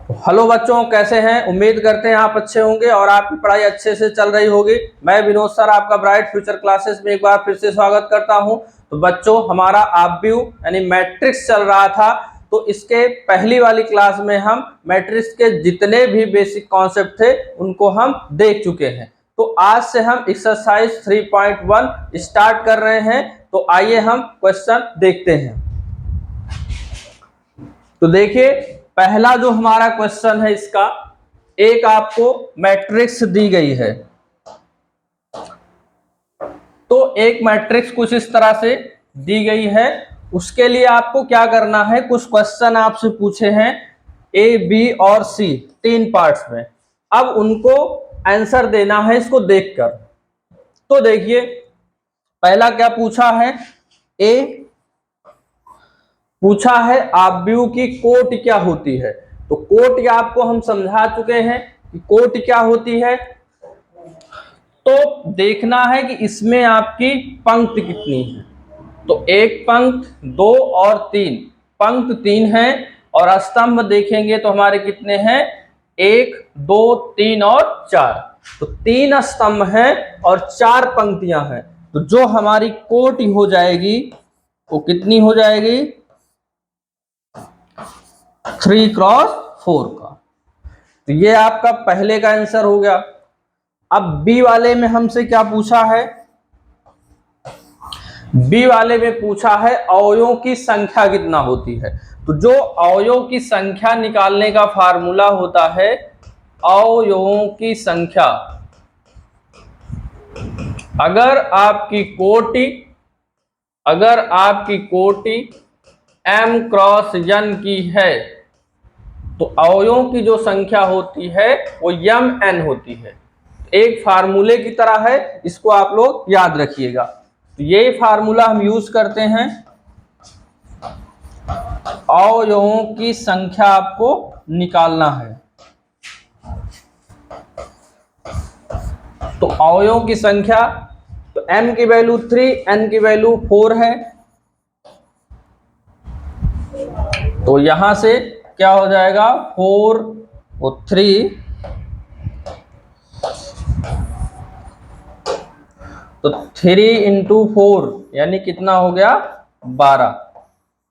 Hello बच्चों, कैसे हैं? उम्मीद करते हैं आप अच्छे होंगे और आपकी पढ़ाई अच्छे से चल रही होगी। मैं विनोद सर आपका ब्राइट फ्यूचर क्लासेस में एक बार फिर से स्वागत करता हूं। तो बच्चों, हमारा आपव्यू यानी मैट्रिक्स चल रहा था। तो इसके पहली वाली क्लास में हम मैट्रिक्स के जितने भी बेसिक कॉन्सेप्ट थे उनको हम देख चुके हैं। तो आज से हम एक्सरसाइज 3.1 स्टार्ट कर रहे हैं। तो आइए हम क्वेश्चन देखते हैं। तो देखिए, पहला जो हमारा क्वेश्चन है, इसका एक आपको मैट्रिक्स दी गई है। तो एक मैट्रिक्स कुछ इस तरह से दी गई है। उसके लिए आपको क्या करना है, कुछ क्वेश्चन आपसे पूछे हैं ए, बी और सी, तीन पार्ट्स में। अब उनको आंसर देना है इसको देखकर। तो देखिए, पहला क्या पूछा है, ए पूछा है आपव्यू की कोट क्या होती है। तो कोट आपको हम समझा चुके हैं कि कोट क्या होती है। तो देखना है कि इसमें आपकी पंक्ति कितनी है। तो एक पंक्ति, दो और तीन। पंक्ति तीन है और स्तंभ देखेंगे तो हमारे कितने हैं, एक, दो, तीन और चार। तो तीन स्तंभ हैं और चार पंक्तियां हैं। तो जो हमारी कोट हो जाएगी वो कितनी हो जाएगी, 3x4 का। तो ये आपका पहले का आंसर हो गया। अब बी वाले में हमसे क्या पूछा है, बी वाले में पूछा है अवयवों की संख्या कितना होती है। तो जो अवयवों की संख्या निकालने का फार्मूला होता है, अवयवों की संख्या, अगर आपकी कोटि m क्रॉस n की है तो अवयवों की जो संख्या होती है वो mn होती है। एक फार्मूले की तरह है, इसको आप लोग याद रखिएगा। तो ये फार्मूला हम यूज करते हैं। अवयवों की संख्या आपको निकालना है। तो अवयवों की संख्या, तो m की वैल्यू 3, n की वैल्यू 4 है। तो यहां से क्या हो जाएगा, 4 और 3, तो 3 इंटू 4 यानी कितना हो गया, 12।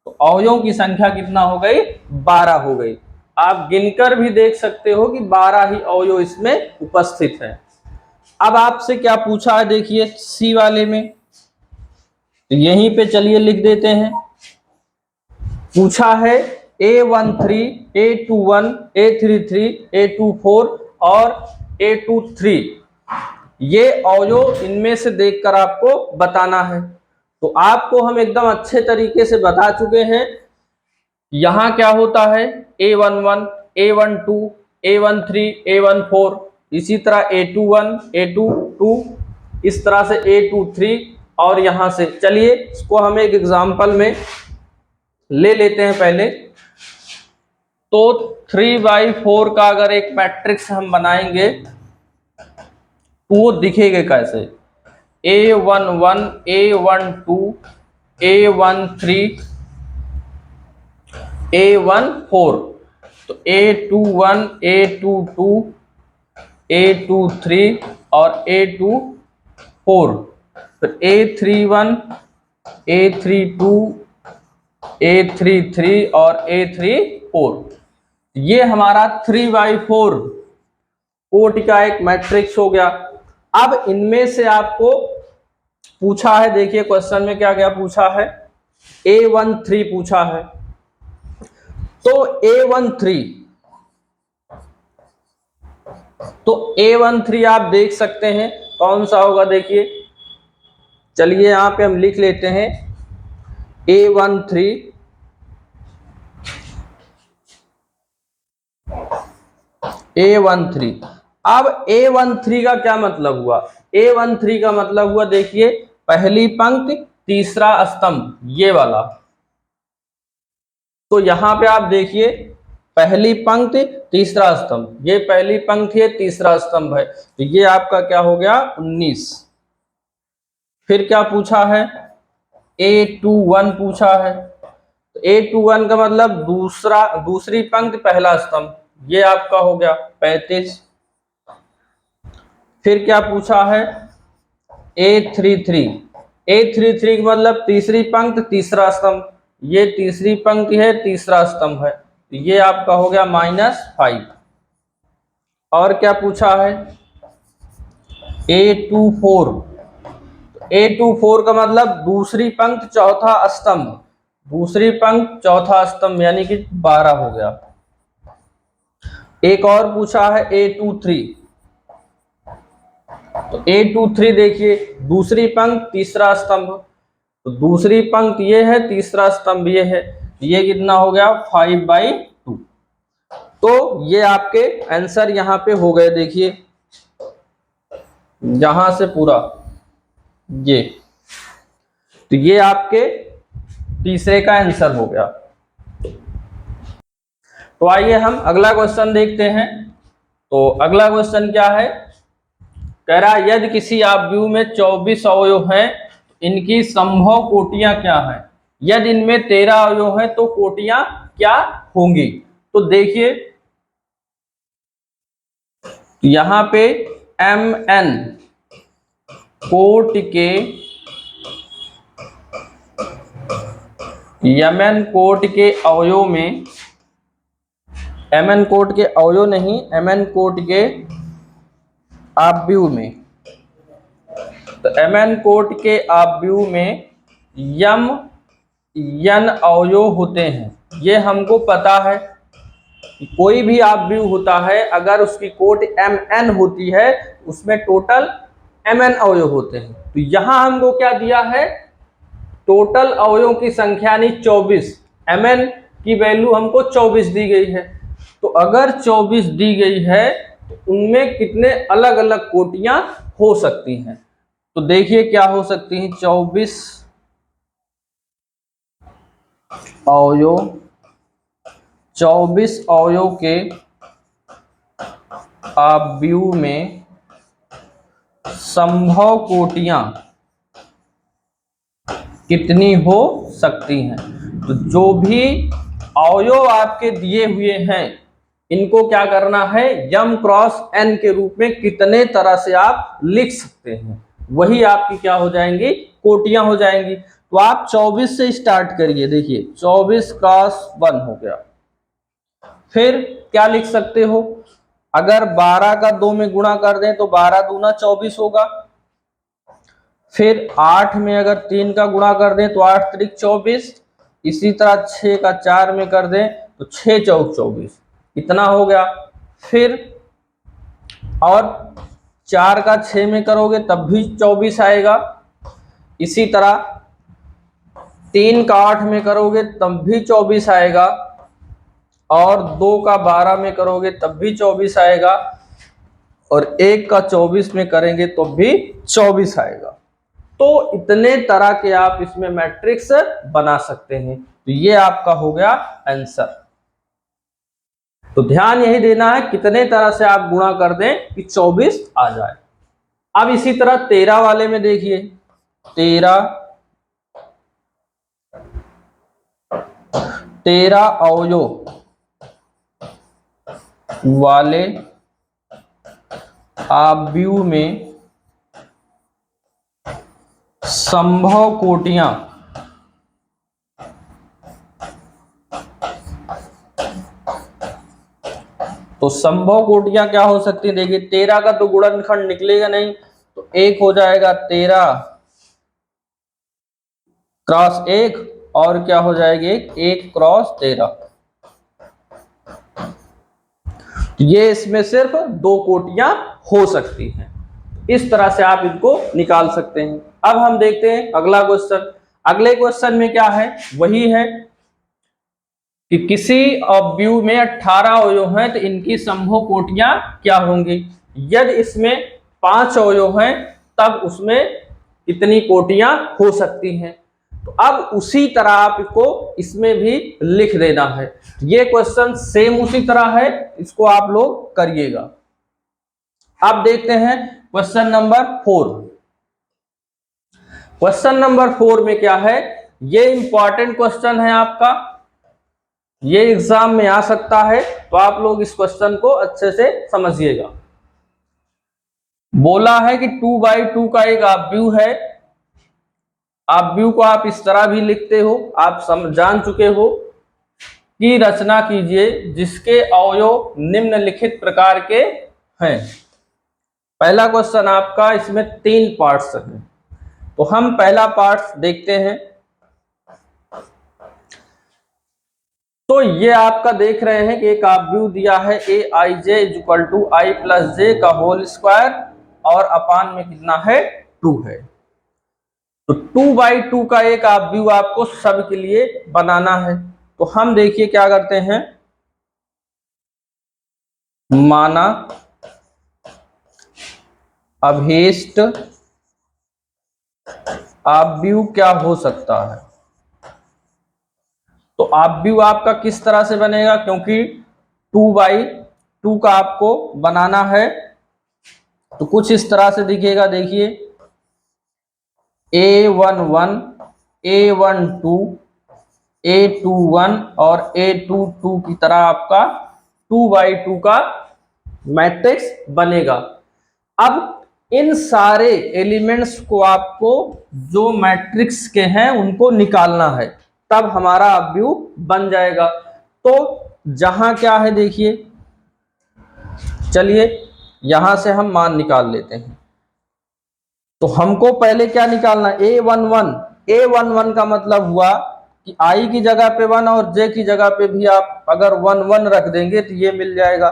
तो अवयवों की संख्या कितना हो गई, 12 हो गई। आप गिनकर भी देख सकते हो कि 12 ही अवयव इसमें उपस्थित है। अब आपसे क्या पूछा है, देखिए सी वाले में, तो यहीं पे चलिए लिख देते हैं। पूछा है A13, A21, A33, A24 और A23। ये अवयव इनमें से देखकर आपको बताना है। तो आपको हम एकदम अच्छे तरीके से बता चुके हैं। यहां क्या होता है, A11, A12, A13, A14, इसी तरह A21, A22, इस तरह से A23। और यहां से चलिए इसको हम एक एग्जाम्पल में ले लेते हैं पहले। तो 3/4 का अगर एक मैट्रिक्स हम बनाएंगे तो वो दिखेगा कैसे, A11, A12, A13, A14। तो A21, A22, A23 और A24। फिर A31, A32, A33 और A34। ये हमारा 3/4 कोटि का एक मैट्रिक्स हो गया। अब इनमें से आपको पूछा है, देखिए क्वेश्चन में क्या क्या पूछा है, A13 पूछा है। तो A13 आप देख सकते हैं कौन सा होगा, देखिए चलिए यहां पे हम लिख लेते हैं A13। अब A13 का क्या मतलब हुआ, A13 का मतलब हुआ, देखिए पहली पंक्ति तीसरा स्तंभ, ये वाला। तो यहां पे आप देखिए पहली पंक्ति तीसरा स्तंभ, ये पहली पंक्ति है, तीसरा स्तंभ है। तो ये आपका क्या हो गया, 19। फिर क्या पूछा है, A21 पूछा है। तो A21 का मतलब दूसरी पंक्ति पहला स्तंभ, ये आपका हो गया 35। फिर क्या पूछा है, A33। A33 का मतलब तीसरी पंक्ति तीसरा स्तंभ, ये तीसरी पंक्ति है तीसरा स्तंभ है, तो ये आपका हो गया -5। और क्या पूछा है, A24। A24 का मतलब दूसरी पंक्ति चौथा स्तंभ, दूसरी पंक्ति चौथा स्तंभ यानी कि 12 हो गया। एक और पूछा है A23, तो A23 देखिए दूसरी पंक्ति तीसरा स्तंभ, तो दूसरी पंक्ति ये है तीसरा स्तंभ ये है, ये कितना हो गया 5/2। तो ये आपके आंसर यहाँ पे हो गए, देखिए यहां से पूरा ये, तो ये आपके तीसरे का आंसर हो गया। तो आइए हम अगला क्वेश्चन देखते हैं। तो अगला क्वेश्चन क्या है, कह रहा है यदि किसी आव्यूह में 24 अवयव हैं, इनकी संभव कोटियां क्या हैं? यदि इनमें 13 अवयव हैं तो कोटियां क्या होंगी? तो देखिए यहां पे Mn कोटि के, Mn कोटि के अवयव में, Mn कोटि के अवयव नहीं, Mn कोटि के आव्यूह में, तो Mn कोटि के आव्यूह में यम n अवयव होते हैं। ये हमको पता है कि कोई भी आव्यूह होता है अगर उसकी कोटि Mn होती है उसमें टोटल Mn अवयव होते हैं। तो यहां हमको क्या दिया है, टोटल अवयवों की संख्या यानी 24, Mn की वैल्यू हमको 24 दी गई है। तो अगर 24 दी गई है तो उनमें कितने अलग अलग कोटियां हो सकती हैं? तो देखिए क्या हो सकती हैं, 24 अवयव, 24 अवयव के आव्यूह में संभव कोटियां कितनी हो सकती हैं? तो जो भी अवयव आपके दिए हुए हैं इनको क्या करना है, यम क्रॉस n के रूप में कितने तरह से आप लिख सकते हैं, वही आपकी क्या हो जाएंगी, कोटियां हो जाएंगी। तो आप 24 से स्टार्ट करिए, देखिए 24 क्रॉस 1 हो गया। फिर क्या लिख सकते हो, अगर 12 का 2 में गुणा कर दें तो 12 दूना 24 होगा। फिर 8 में अगर 3 का गुणा कर दें तो 8 त्रिक 24। इसी तरह 6 का 4 में कर दें तो 6 चौक 24, इतना हो गया। फिर और 4 का 6 में करोगे तब भी 24 आएगा। इसी तरह 3 का 8 में करोगे तब भी 24 आएगा, और 2 का 12 में करोगे तब भी 24 आएगा, और 1 का 24 में करेंगे तो भी 24 आएगा। तो इतने तरह के आप इसमें मैट्रिक्स बना सकते हैं। तो ये आपका हो गया आंसर। तो ध्यान यही देना है कितने तरह से आप गुणा कर दें कि 24 आ जाए। अब इसी तरह 13 वाले में देखिए, 13 अवयव वाले आव्यूह में संभव कोटियां तो संभव कोटियां क्या हो सकती है, देखिए 13 का तो गुणनखंड निकलेगा नहीं, तो 1 हो जाएगा 13 क्रॉस 1, और क्या हो जाएगी 1 क्रॉस 13। ये इसमें सिर्फ 2 कोटियां हो सकती हैं। इस तरह से आप इनको निकाल सकते हैं। अब हम देखते हैं अगला क्वेश्चन। अगले क्वेश्चन में क्या है, वही है कि किसी अव्यूह में 18 अवयव हैं तो इनकी संभव कोटियां क्या होंगी? यदि इसमें 5 अवयव हैं तब उसमें कितनी कोटियां हो सकती हैं? तो अब उसी तरह आपको इसमें भी लिख देना है। ये क्वेश्चन सेम उसी तरह है, इसको आप लोग करिएगा। अब देखते हैं क्वेश्चन नंबर 4। क्वेश्चन नंबर 4 में क्या है, ये इंपॉर्टेंट क्वेश्चन है आपका। ये एग्जाम में आ सकता है, तो आप लोग इस क्वेश्चन को अच्छे से समझिएगा। बोला है कि 2/2 का एक ऑब्व्यू है। ऑब्व्यू को आप इस तरह भी लिखते हो, आप जान चुके हो की रचना कीजिए जिसके अवयव निम्नलिखित प्रकार के हैं। पहला क्वेश्चन आपका, इसमें 3 पार्ट्स हैं, तो हम पहला पार्ट देखते हैं। तो ये आपका देख रहे हैं कि एक ऑब्व्यू दिया है aij = i + j का होल स्क्वायर और अपान में कितना है 2 है। तो 2/2 का एक ऑब्व्यू आपको सब के लिए बनाना है। तो हम देखिए क्या करते हैं, माना अभीष्ट ऑब्व्यू क्या हो सकता है। तो ऑब्व्यू आपका किस तरह से बनेगा, क्योंकि 2/2 का आपको बनाना है, तो कुछ इस तरह से दिखेगा। देखिए a11, a12, a21 और a22 की तरह आपका 2/2 का मैट्रिक्स बनेगा। अब इन सारे एलिमेंट्स को आपको जो मैट्रिक्स के हैं उनको निकालना है, तब हमारा ऑब्व्यू बन जाएगा। तो जहां क्या है देखिए, चलिए यहां से हम मान निकाल लेते हैं। तो हमको पहले क्या निकालना है, a11 का मतलब हुआ कि i की जगह पे 1 और j की जगह पे भी आप अगर 1 1 रख देंगे तो ये मिल जाएगा।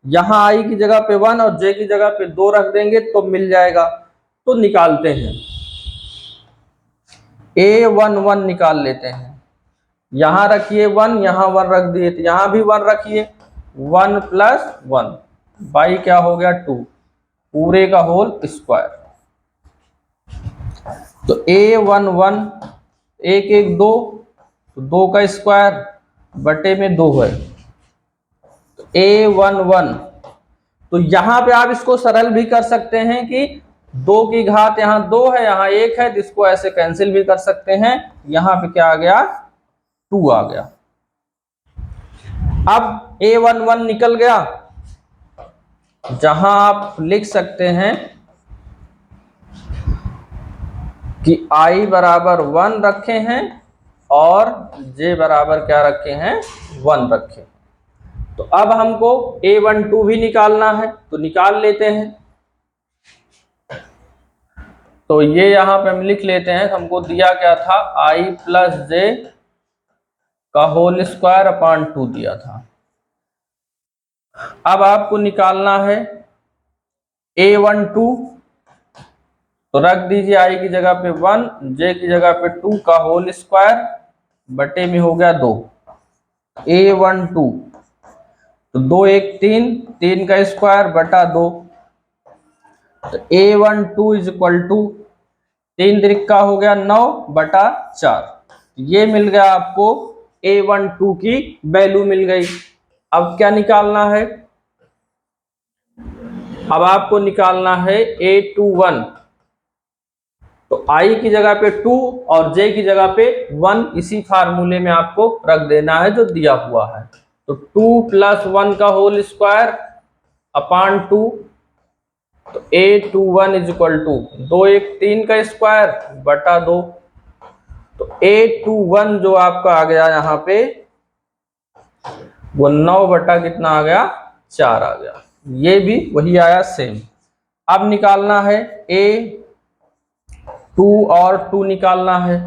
यहाँ i की जगह पे 1 और j की जगह पे 2 रख देंगे तो मिल जाएगा। तो निकालते हैं, a11 निकाल लेते हैं। यहाँ रखिए 1, यहाँ 1 रख दिए, तो यहाँ भी 1 रखिए, 1 + 1 बाई क्या हो गया 2 पूरे का होल स्क्वायर। तो a11 1 1 2, तो 2 का स्क्वायर बटे में 2 है। तो a11, तो यहां पे आप इसको सरल भी कर सकते हैं कि 2 की घात यहाँ 2 है, यहाँ 1 है, तो इसको ऐसे कैंसिल भी कर सकते हैं। यहाँ पे क्या आ गया 2 आ गया। अब a11 निकल गया, जहां आप लिख सकते हैं कि i बराबर 1 रखे हैं और j बराबर क्या रखे हैं 1 रखे। तो अब हमको a12 भी निकालना है, तो निकाल लेते हैं। तो ये यहां पे हम लिख लेते हैं, हमको दिया क्या था i + j का होल स्क्वायर अपान 2 दिया था। अब आपको निकालना है a12, तो रख दीजिए i की जगह पे 1, j की जगह पे 2 का होल स्क्वायर बटे में हो गया 2। a12 तो 2 1 3, 3 का स्क्वायर बटा 2। तो a12 = 3 त्रिका हो गया 9 बटा 4। ये मिल गया आपको a12 की वैल्यू मिल गई। अब क्या निकालना है, अब आपको निकालना है a21। तो i की जगह पे 2 और j की जगह पे 1 इसी फार्मूले में आपको रख देना है जो दिया हुआ है। तो 2 + 1 का होल स्क्वायर अपान 2। तो a21 = 2 1 3 का स्क्वायर बटा 2। तो a21 जो आपका आ गया यहाँ पे वो 9 बटा कितना आ गया 4 आ गया। ये भी वही आया सेम। अब निकालना है a2 और 2 निकालना है,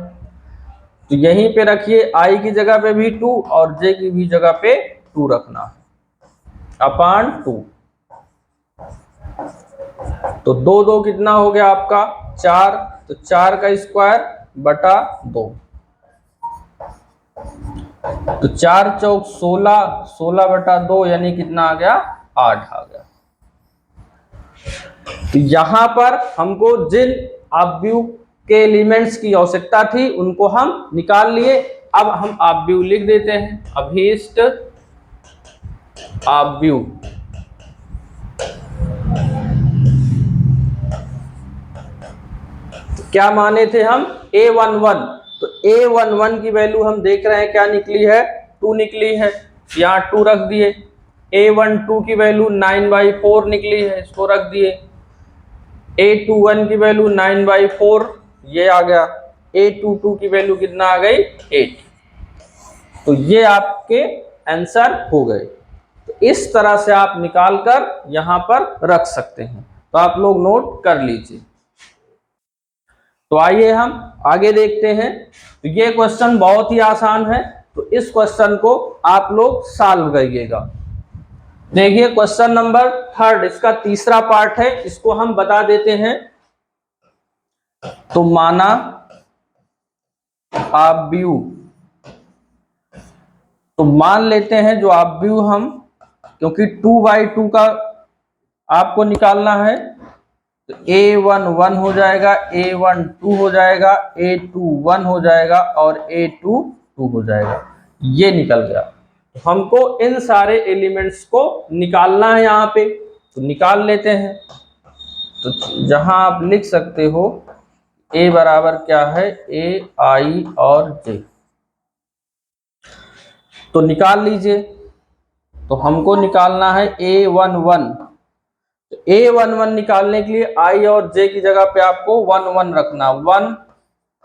तो यहीं पे रखिए i की जगह पे भी 2 और j की भी जगह पे 2 रखना है अपान 2। तो 2 2 कितना हो गया आपका 4, तो 4 का स्क्वायर बटा 2। तो 4 चौक 16, 16 बटा 2 यानी कितना आ गया 8 आ गया। तो यहां पर हमको जिन ऑब्व्यू के एलिमेंट्स की आवश्यकता थी उनको हम निकाल लिए। अब हम ऑब्व्यू लिख देते हैं, अभीष्ट ऑब्व्यू। क्या माने थे हम a11, तो a11 की वैल्यू हम देख रहे हैं क्या निकली है 2 निकली है, यहाँ 2 रख दिए। A12 की वैल्यू 9/4 निकली है, इसको रख दिए। A21 की वैल्यू 9/4 ये आ गया। A22 की वैल्यू कितना आ गई, 8। तो ये आपके आंसर हो गए। तो इस तरह से आप निकाल कर यहां पर रख सकते हैं, तो आप लोग नोट कर लीजिए। तो आइए हम आगे देखते हैं। तो ये क्वेश्चन बहुत ही आसान है, तो इस क्वेश्चन को आप लोग सॉल्व करिएगा। देखिए क्वेश्चन नंबर 3, इसका तीसरा पार्ट है, इसको हम बता देते हैं। तो माना आव्यूह, तो मान लेते हैं जो आव्यूह हम, क्योंकि 2/2 का आपको निकालना है, तो A1 1 हो जाएगा, A1 2 हो जाएगा, A2 1 हो जाएगा और A2 2 हो जाएगा। ये निकल गया। तो हमको इन सारे एलिमेंट्स को निकालना है यहाँ पे, तो निकाल लेते हैं। तो जहां आप लिख सकते हो A बराबर क्या है, A I और J, तो निकाल लीजिए। तो हमको निकालना है A11। तो A11 निकालने के लिए I और J की जगह पे आपको 1 1 रखना, 1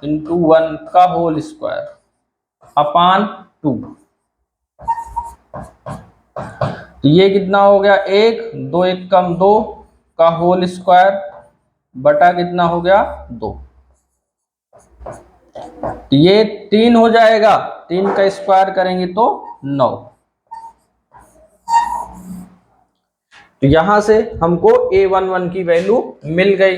× 1 का होल स्क्वायर अपान 2। तो ये कितना हो गया, 1 2 1 कम 2 का होल स्क्वायर बटा कितना हो गया, 2। तो ये 3 हो जाएगा, 3 का स्क्वायर करेंगे तो 9। तो यहां से हमको A11 की वैल्यू मिल गई।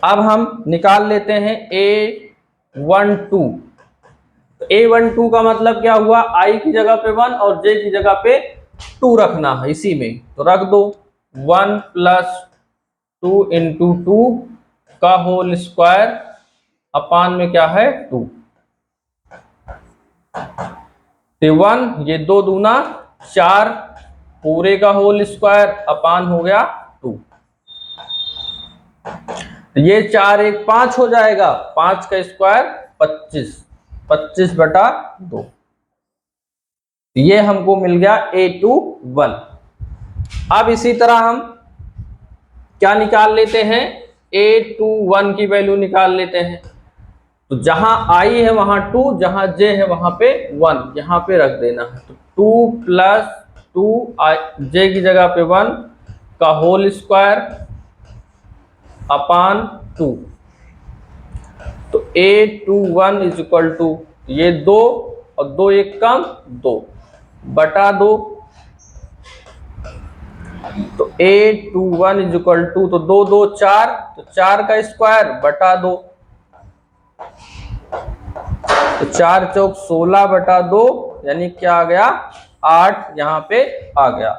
अब हम निकाल लेते हैं A12। तो A12 का मतलब क्या हुआ, I की जगह पे 1 और J की जगह पे 2 रखना है इसी में, तो रख दो। 1 + 2 × 2 का होल स्क्वायर अपान में क्या है, 2। 1 ये 2 दूना 4 पूरे का होल स्क्वायर अपान हो गया 2। ये 4 1 5 हो जाएगा, 5 का स्क्वायर 25, 25 बटा 2। ये हमको मिल गया A21। अब इसी तरह हम क्या निकाल लेते हैं, A21 की वैल्यू निकाल लेते हैं। तो जहां I है वहां 2, जहां J है वहां पे 1, यहां पे रख देना है। तो 2 + 2 J की जगह पे 1 का होल स्क्वायर अपान 2। तो A21 = ये 2 और 2 1 कम 2 बटा 2। तो A21 तो 2 2 4, तो 4 का स्क्वायर बटा 2। तो 4 चौक 16 बटा 2, यानी क्या आ गया, 8 यहाँ पे आ गया।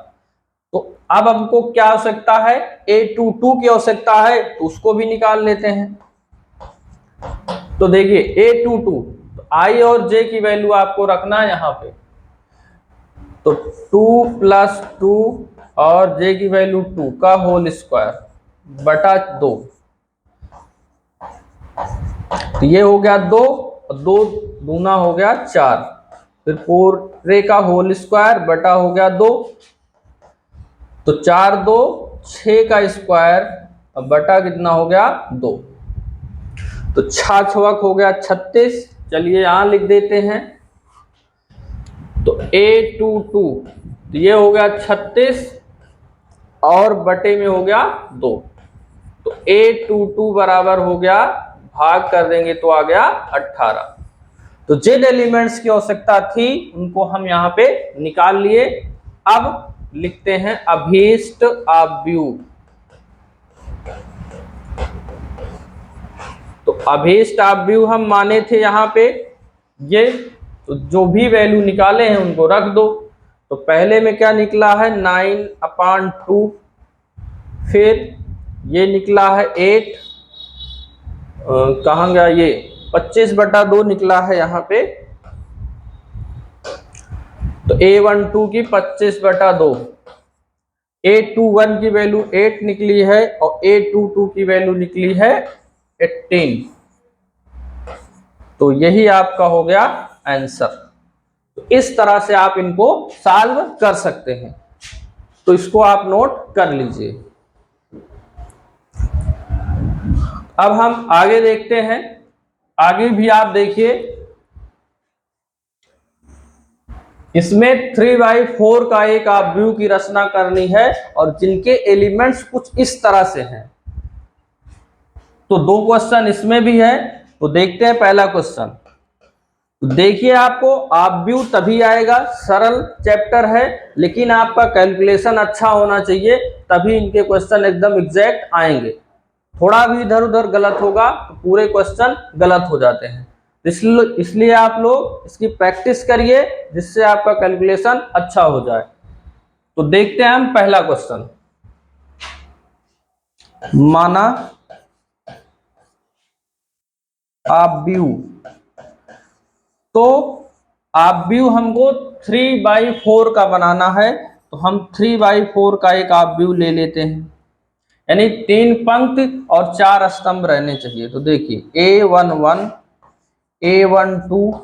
तो अब हमको क्या आवश्यकता है, A22 की आवश्यकता है, तो उसको भी निकाल लेते हैं। तो देखिए A22, तो I और J की वैल्यू आपको रखना है यहाँ पे। तो 2 + 2 और J की वैल्यू 2 का होल स्क्वायर बटा 2। तो ये हो गया 2 और 2 दूना हो गया 4, फिर पूरे का होल स्क्वायर बटा हो गया 2। तो 4 2 6 का स्क्वायर बटा कितना हो गया, 2। तो 6 छवक हो गया 36। चलिए यहां लिख देते हैं। तो A22 तो ये हो गया 36 और बटे में हो गया 2। तो A22 बराबर हो गया, भाग कर देंगे तो आ गया 18। तो जिन एलिमेंट्स की आवश्यकता थी उनको हम यहाँ पे निकाल लिए। अब लिखते हैं अभीष्ट आव्यूह। तो अभीष्ट आव्यूह हम माने थे यहाँ पे ये, तो जो भी वैल्यू निकाले हैं उनको रख दो। तो पहले में क्या निकला है, 9/2, फिर ये निकला है 8, कहाँ गया ये, 25/2 निकला है यहाँ पे। तो A12 की 25/2, A21 की वैल्यू 8 निकली है और A22 की वैल्यू निकली है 18। तो यही आपका हो गया आंसर। तो इस तरह से आप इनको सॉल्व कर सकते हैं, तो इसको आप नोट कर लीजिए। अब हम आगे देखते हैं। आगे भी आप देखिए, इसमें 3/4 का एक आप व्यू की रचना करनी है और जिनके एलिमेंट्स कुछ इस तरह से हैं। तो दो क्वेश्चन इसमें भी है, तो देखते हैं पहला क्वेश्चन। तो देखिए, आपको आप व्यू तभी आएगा, सरल चैप्टर है, लेकिन आपका कैलकुलेशन अच्छा होना चाहिए, तभी इनके क्वेश्चन एकदम एग्जैक्ट आएंगे। थोड़ा भी इधर उधर गलत होगा तो पूरे क्वेश्चन गलत हो जाते हैं। इसलिए आप लोग इसकी प्रैक्टिस करिए, जिससे आपका कैलकुलेशन अच्छा हो जाए। तो देखते हैं हम पहला क्वेश्चन। माना आप व्यू, तो आप व्यू हमको 3/4 का बनाना है, तो हम 3/4 का एक आप व्यू ले लेते हैं, यानी 3 पंक्ति और 4 स्तंभ रहने चाहिए। तो देखिए A11, A12,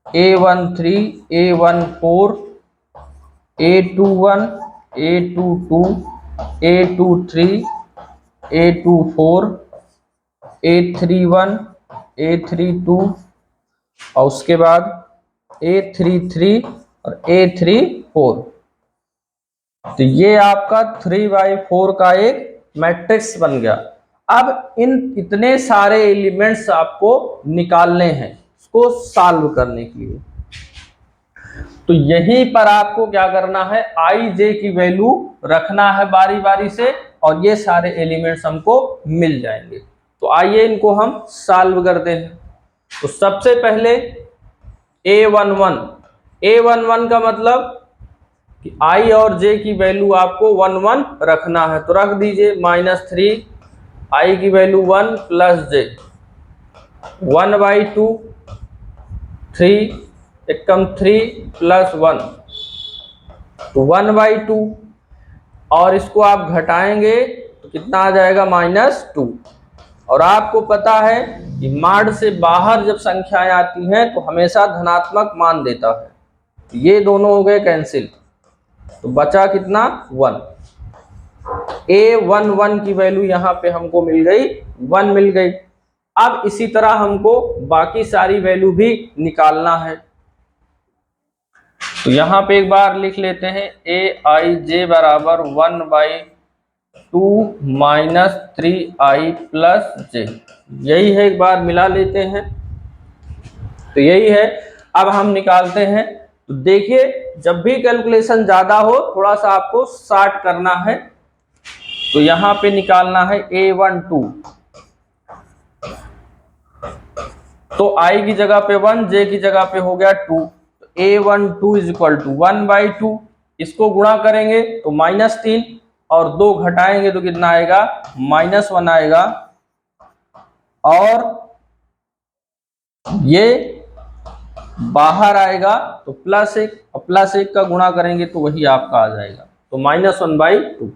A13, A14, A21, A22, A23, A24, A31, A32 और उसके बाद A33 और A34। तो ये आपका 3/4 का एक मैट्रिक्स बन गया। अब इन इतने सारे एलिमेंट्स आपको निकालने हैं इसको सॉल्व करने के लिए। तो यहीं पर आपको क्या करना है, आई जे की वैल्यू रखना है बारी बारी से, और ये सारे एलिमेंट्स हमको मिल जाएंगे। तो आइए इनको हम सॉल्व करते हैं। तो सबसे पहले A11 का मतलब कि आई और जे की वैल्यू आपको 1 1 रखना है, तो रख दीजिए -3, आई की वैल्यू 1 प्लस जे, 1/2, 3 एकम 3 प्लस 1, तो 1/2, और इसको आप घटाएंगे तो कितना आ जाएगा -2। और आपको पता है कि माड से बाहर जब संख्याएं आती हैं तो हमेशा धनात्मक मान देता है, तो ये दोनों हो गए कैंसिल, तो बचा कितना 1। A11 की वैल्यू यहाँ पे हमको मिल गई 1 मिल गई। अब इसी तरह हमको बाकी सारी वैल्यू भी निकालना है, तो यहाँ पे एक बार लिख लेते हैं Aij बराबर 1/2 - 3i प्लस जे, यही है, एक बार मिला लेते हैं। तो यही है, अब हम निकालते हैं। तो देखिए, जब भी कैलकुलेशन ज्यादा हो थोड़ा सा आपको शॉर्ट करना है। तो यहाँ पे निकालना है A12, तो i की जगह पे 1, j की जगह पे हो गया 2, तो A12 = 1/2, इसको गुणा करेंगे तो -3 और 2 घटाएंगे तो कितना आएगा -1 आएगा, और ये बाहर आएगा तो +1, और +1 का गुणा करेंगे तो वही आपका आ जाएगा, तो -1/2।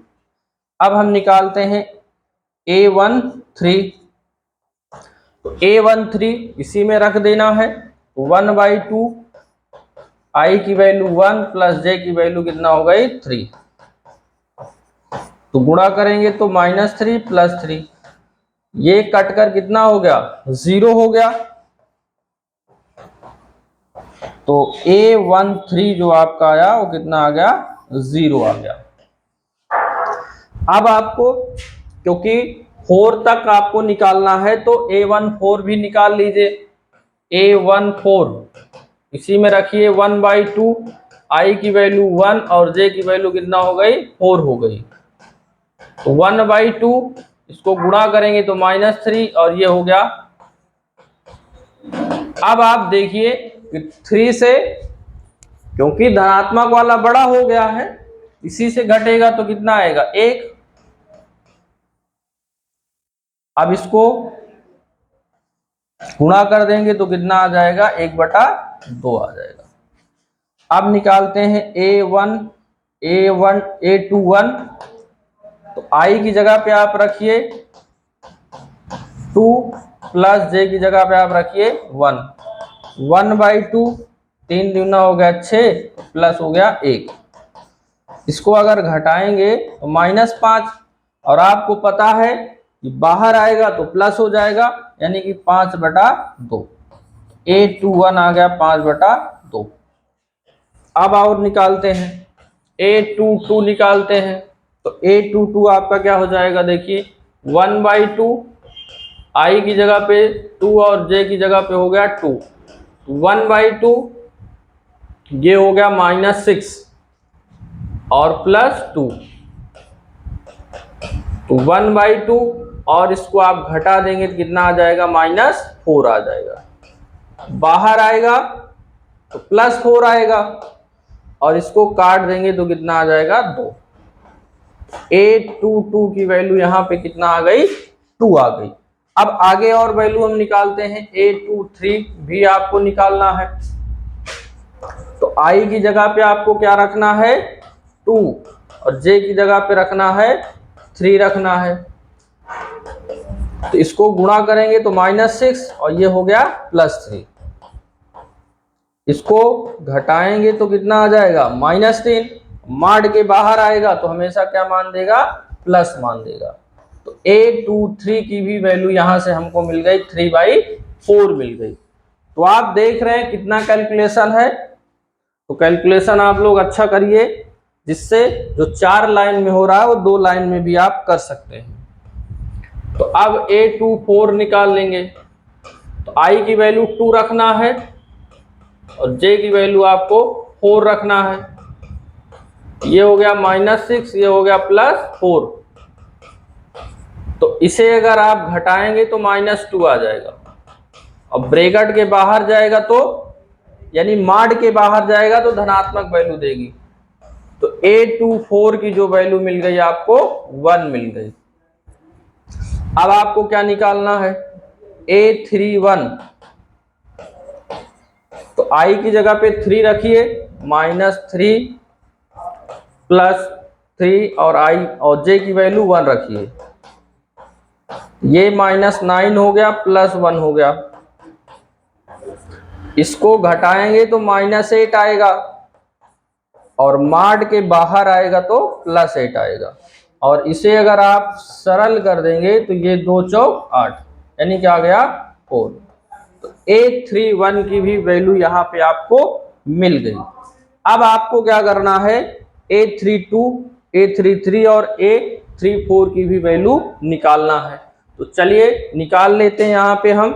अब हम निकालते हैं A13, तो A13 इसी में रख देना है, 1/2, i की वैल्यू 1 प्लस j की वैल्यू कितना हो गई 3, तो गुणा करेंगे तो -3 + 3, ये कट कर कितना हो गया 0 हो गया। तो A13 जो आपका आया वो कितना आ गया 0 आ गया। अब आपको क्योंकि 4 तक आपको निकालना है तो A14 भी निकाल लीजिए। A14 इसी में रखिए 1/2, i की वैल्यू 1 और j की वैल्यू कितना हो गई 4 हो गई, तो 1/2 इसको गुणा करेंगे तो -3 और ये हो गया। अब आप देखिए 3 से, क्योंकि धनात्मक वाला बड़ा हो गया है, इसी से घटेगा तो कितना आएगा 1। अब इसको गुणा कर देंगे तो कितना आ जाएगा 1/2 आ जाएगा। अब निकालते हैं A21, तो i की जगह पे आप रखिए 2 प्लस j की जगह पे आप रखिए 1, 1/2 3 दूना हो गया 6 प्लस हो गया 1। इसको अगर घटाएंगे तो -5, और आपको पता है कि बाहर आएगा तो प्लस हो जाएगा, यानी कि 5/2। A21 आ गया 5/2। अब और निकालते हैं, A22 निकालते हैं। तो A22 आपका क्या हो जाएगा, देखिए 1/2, I की जगह पे 2 और J की जगह पे हो गया 2, 1/2 ये हो गया -6 और +2, तो 1/2 और इसको आप घटा देंगे तो कितना आ जाएगा, -4 आ जाएगा। बाहर आएगा तो +4 आएगा, और इसको काट देंगे तो कितना आ जाएगा, 2। A22 की वैल्यू यहाँ पे कितना आ गई, 2 आ गई। अब आगे और वैल्यू हम निकालते हैं, A23 भी आपको निकालना है। तो I की जगह पे आपको क्या रखना है, 2, और J की जगह पे रखना है 3 रखना है। तो इसको गुणा करेंगे तो -6 और ये हो गया +3। इसको घटाएंगे तो कितना आ जाएगा, -3। माड के बाहर आएगा तो हमेशा क्या मान देगा, प्लस मान देगा। तो A23 की भी वैल्यू यहां से हमको मिल गई 3/4 मिल गई। तो आप देख रहे हैं कितना कैलकुलेशन है। तो कैलकुलेशन आप लोग अच्छा करिए, जिससे जो 4 लाइन में हो रहा है वो 2 लाइन में भी आप कर सकते हैं। तो अब A24 निकाल लेंगे। तो I की वैल्यू 2 रखना है और J की वैल्यू आपको 4 रखना है। ये हो गया -6, ये हो गया +4। तो इसे अगर आप घटाएंगे तो -2 आ जाएगा, और ब्रैकेट के बाहर जाएगा तो, यानी माड के बाहर जाएगा तो धनात्मक वैल्यू देगी। तो A24 की जो वैल्यू मिल गई आपको 1 मिल गई। अब आपको क्या निकालना है, A31। तो I की जगह पे 3 रखिए, -3 +3 और I और J की वैल्यू 1 रखिए। ये -9 हो गया, +1 हो गया। इसको घटाएंगे तो -8 आएगा, और माड के बाहर आएगा तो +8 आएगा। और इसे अगर आप सरल कर देंगे तो ये 2 चौक 8, यानी क्या आ गया 4। तो A31 की भी वैल्यू यहाँ पे आपको मिल गई। अब आपको क्या करना है, A32, A33 और A34 की भी वैल्यू निकालना है। तो चलिए निकाल लेते हैं यहाँ पे हम।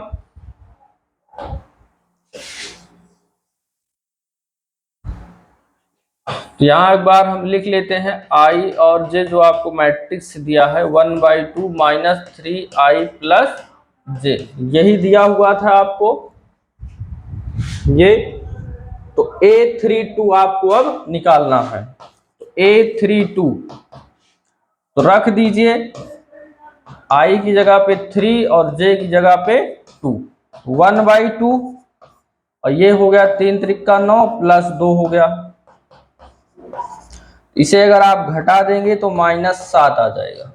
तो यहाँ एक बार हम लिख लेते हैं I और J, जो आपको मैट्रिक्स दिया है 1/2 -3I + J, यही दिया हुआ था आपको ये। तो A32 आपको अब निकालना है। तो A32 तो रख दीजिए, I की जगह पे 3 और J की जगह पे 2, 1/2, और ये हो गया 3 त्रिका 9 +2 हो गया। इसे अगर आप घटा देंगे तो -7 आ जाएगा,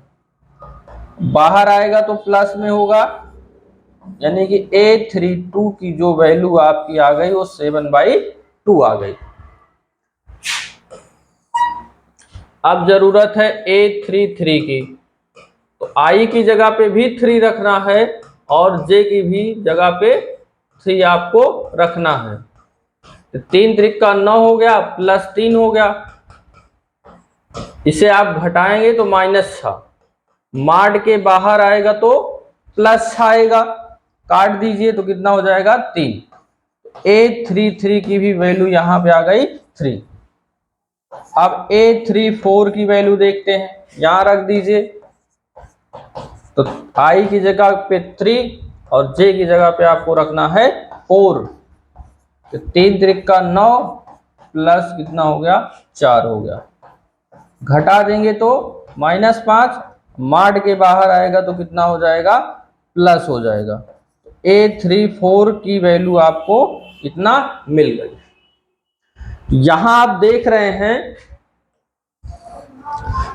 बाहर आएगा तो प्लस में होगा, यानी कि A32 की जो वैल्यू आपकी आ गई वो 7/2 आ गई। अब जरूरत है A33 की। तो I की जगह पे भी 3 रखना है और J की भी जगह पे 3 आपको रखना है। तो 3 त्रिका 9 हो गया, +3 हो गया। इसे आप घटाएंगे तो -6, माड के बाहर आएगा तो +6 आएगा, काट दीजिए तो कितना हो जाएगा 3। A33 की भी वैल्यू यहां पे आ गई 3। अब A34 की वैल्यू देखते हैं, यहां रख दीजिए। तो I की जगह पे 3 और J की जगह पे आपको रखना है 4। तो 3 त्रिका 9 प्लस कितना हो गया 4 हो गया, घटा देंगे तो -5, माड के बाहर आएगा तो कितना हो जाएगा प्लस हो जाएगा। तो A34 की वैल्यू आपको कितना मिल गई। यहां आप देख रहे हैं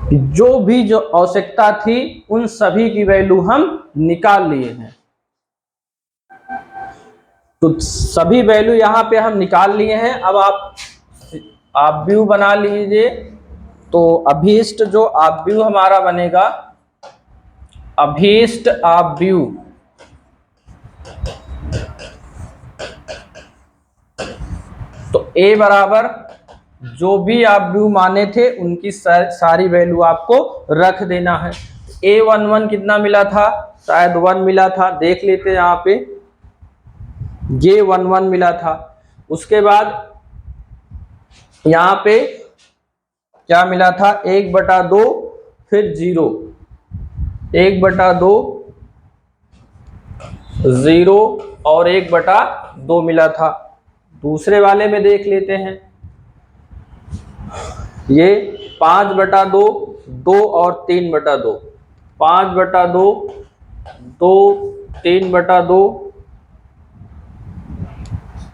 कि जो आवश्यकता थी उन सभी की वैल्यू हम निकाल लिए हैं। तो सभी वैल्यू यहाँ पे हम निकाल लिए हैं। अब आप व्यू बना लीजिए। तो अभीष्ट जो आप व्यू हमारा बनेगा, अभीष्ट आप व्यू, तो a बराबर जो भी आप व्यू माने थे उनकी सारी वैल्यू आपको रख देना है। a11 कितना मिला था, शायद 1 मिला था, देख लेते हैं यहाँ पे, ये 11 मिला था। उसके बाद यहाँ पे क्या मिला था, 1/2, फिर 0, 1/2, 0 और 1/2 मिला था। दूसरे वाले में देख लेते हैं, ये 5/2, 2 और 3/2, 5/2, 2, 3/2,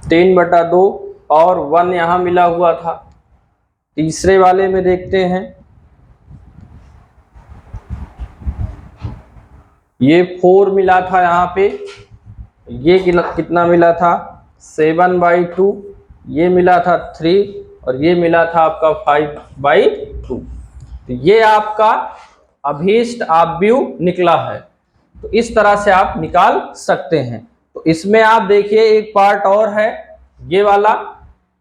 3/2 और 1 यहाँ मिला हुआ था। तीसरे वाले में देखते हैं, ये 4 मिला था यहाँ पे, ये कितना मिला था, 7/2, ये मिला था 3 और ये मिला था आपका 5/2। तो ये आपका अभीष्ट आप व्यू निकला है। तो इस तरह से आप निकाल सकते हैं। तो इसमें आप देखिए एक पार्ट और है, ये वाला।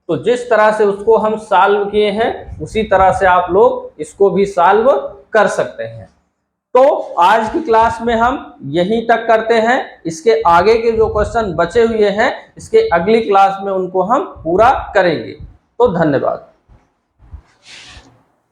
तो जिस तरह से उसको हम सॉल्व किए हैं उसी तरह से आप लोग इसको भी सॉल्व कर सकते हैं। तो आज की क्लास में हम यहीं तक करते हैं। इसके आगे के जो क्वेश्चन बचे हुए हैं इसके अगली क्लास में उनको हम पूरा करेंगे। तो धन्यवाद।